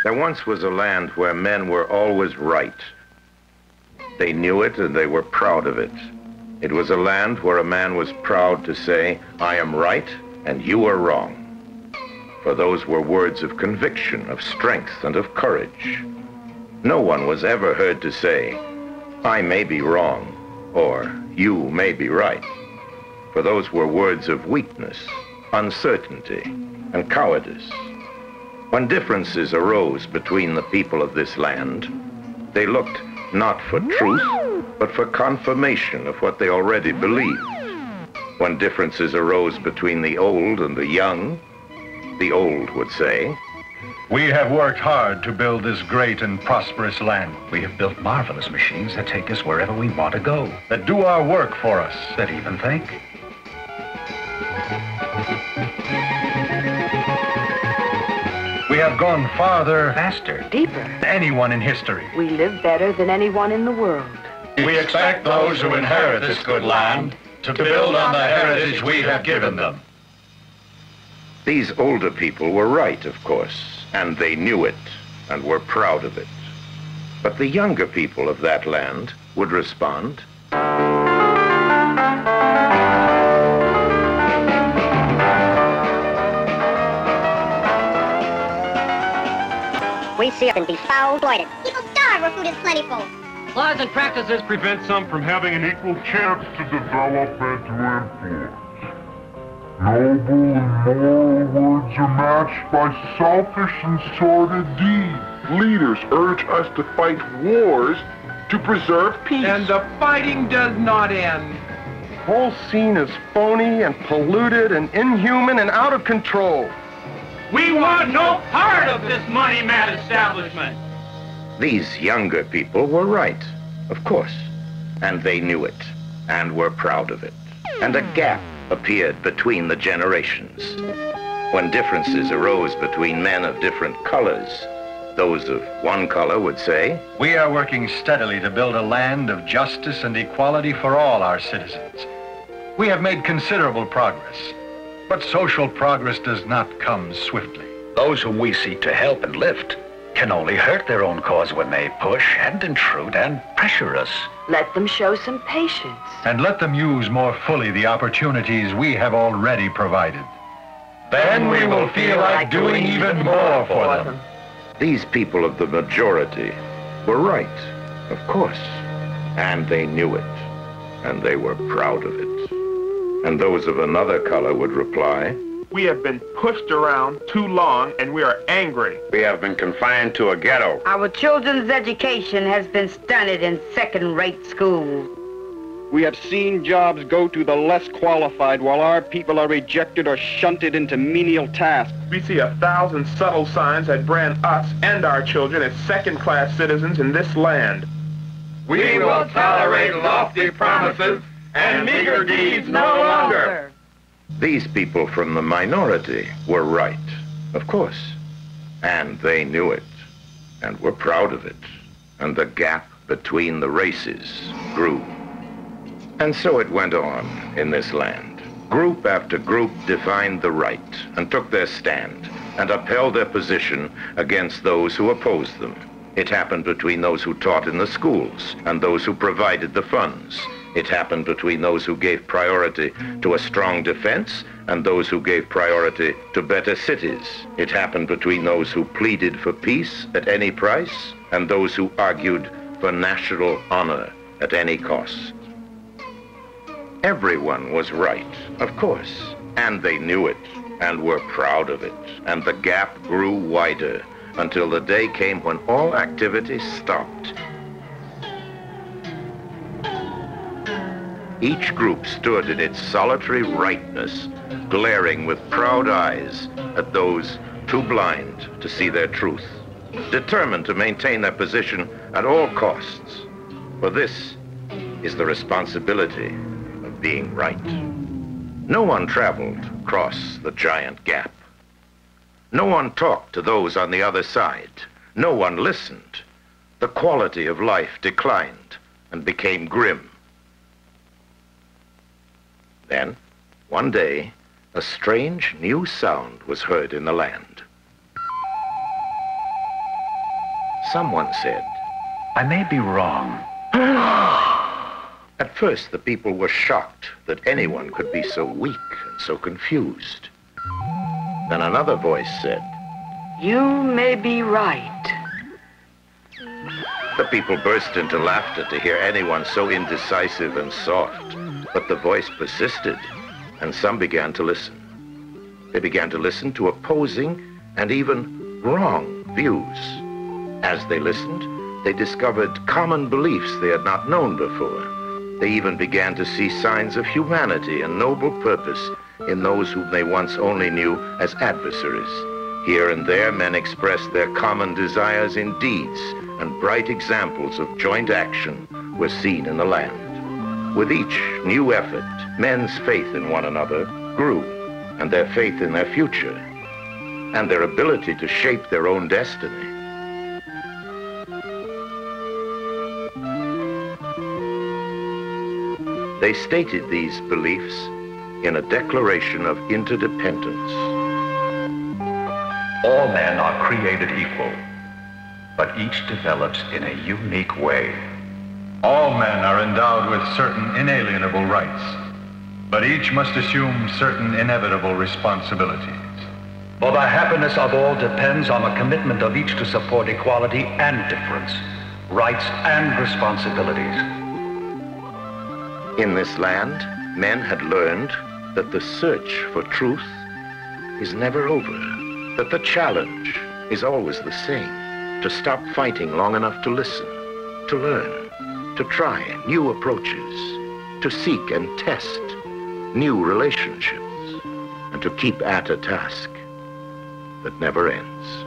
There once was a land where men were always right. They knew it and they were proud of it. It was a land where a man was proud to say, I am right and you are wrong. For those were words of conviction, of strength, and of courage. No one was ever heard to say, I may be wrong, or you may be right. For those were words of weakness, uncertainty, and cowardice. When differences arose between the people of this land, they looked not for truth, but for confirmation of what they already believed. When differences arose between the old and the young, the old would say, we have worked hard to build this great and prosperous land. We have built marvelous machines that take us wherever we want to go. That do our work for us. That even think. We have gone farther, faster, deeper than anyone in history. We live better than anyone in the world. We expect those who inherit this good land to build on the heritage we have given them. These older people were right, of course, and they knew it and were proud of it. But the younger people of that land would respond, we see it and be foul-blighted. People starve where food is plentiful. Laws and practices prevent some from having an equal chance to develop and to influence. Noble and moral words are matched by selfish and sordid deeds. Leaders urge us to fight wars to preserve peace. And the fighting does not end. The whole scene is phony and polluted and inhuman and out of control. We want no part of this money-mad establishment. These younger people were right, of course, and they knew it and were proud of it. And a gap appeared between the generations. When differences arose between men of different colors, those of one color would say, we are working steadily to build a land of justice and equality for all our citizens. We have made considerable progress, but social progress does not come swiftly. Those whom we seek to help and lift can only hurt their own cause when they push and intrude and pressure us. Let them show some patience. And let them use more fully the opportunities we have already provided. Then we will feel like doing even more for them. These people of the majority were right, of course, and they knew it, and they were proud of it. And those of another color would reply, we have been pushed around too long and we are angry. We have been confined to a ghetto. Our children's education has been stunted in second-rate schools. We have seen jobs go to the less qualified while our people are rejected or shunted into menial tasks. We see 1,000 subtle signs that brand us and our children as second-class citizens in this land. We will tolerate lofty promises and meager deeds no longer. These people from the minority were right, of course, and they knew it and were proud of it, and the gap between the races grew. And so it went on in this land. Group after group defined the right and took their stand and upheld their position against those who opposed them. It happened between those who taught in the schools and those who provided the funds. It happened between those who gave priority to a strong defense and those who gave priority to better cities. It happened between those who pleaded for peace at any price and those who argued for national honor at any cost. Everyone was right, of course, and they knew it and were proud of it, and the gap grew wider until the day came when all activity stopped. Each group stood in its solitary rightness, glaring with proud eyes at those too blind to see their truth, determined to maintain their position at all costs. For this is the responsibility of being right. No one traveled across the giant gap. No one talked to those on the other side. No one listened. The quality of life declined and became grim. Then, one day, a strange new sound was heard in the land. someone said, I may be wrong. At first, the people were shocked that anyone could be so weak and so confused. Then another voice said, You may be right. The people burst into laughter to hear anyone so indecisive and soft. But the voice persisted, and some began to listen. They began to listen to opposing and even wrong views. As they listened, they discovered common beliefs they had not known before. They even began to see signs of humanity and noble purpose in those whom they once only knew as adversaries. Here and there, men expressed their common desires in deeds, and bright examples of joint action were seen in the land. With each new effort, men's faith in one another grew, and their faith in their future, and their ability to shape their own destiny. They stated these beliefs in a declaration of interdependence. All men are created equal, but each develops in a unique way. All men are endowed with certain inalienable rights, but each must assume certain inevitable responsibilities. For the happiness of all depends on the commitment of each to support equality and difference, rights and responsibilities. In this land, men had learned that the search for truth is never over, that the challenge is always the same, to stop fighting long enough to listen, to learn, to try new approaches, to seek and test new relationships, and to keep at a task that never ends.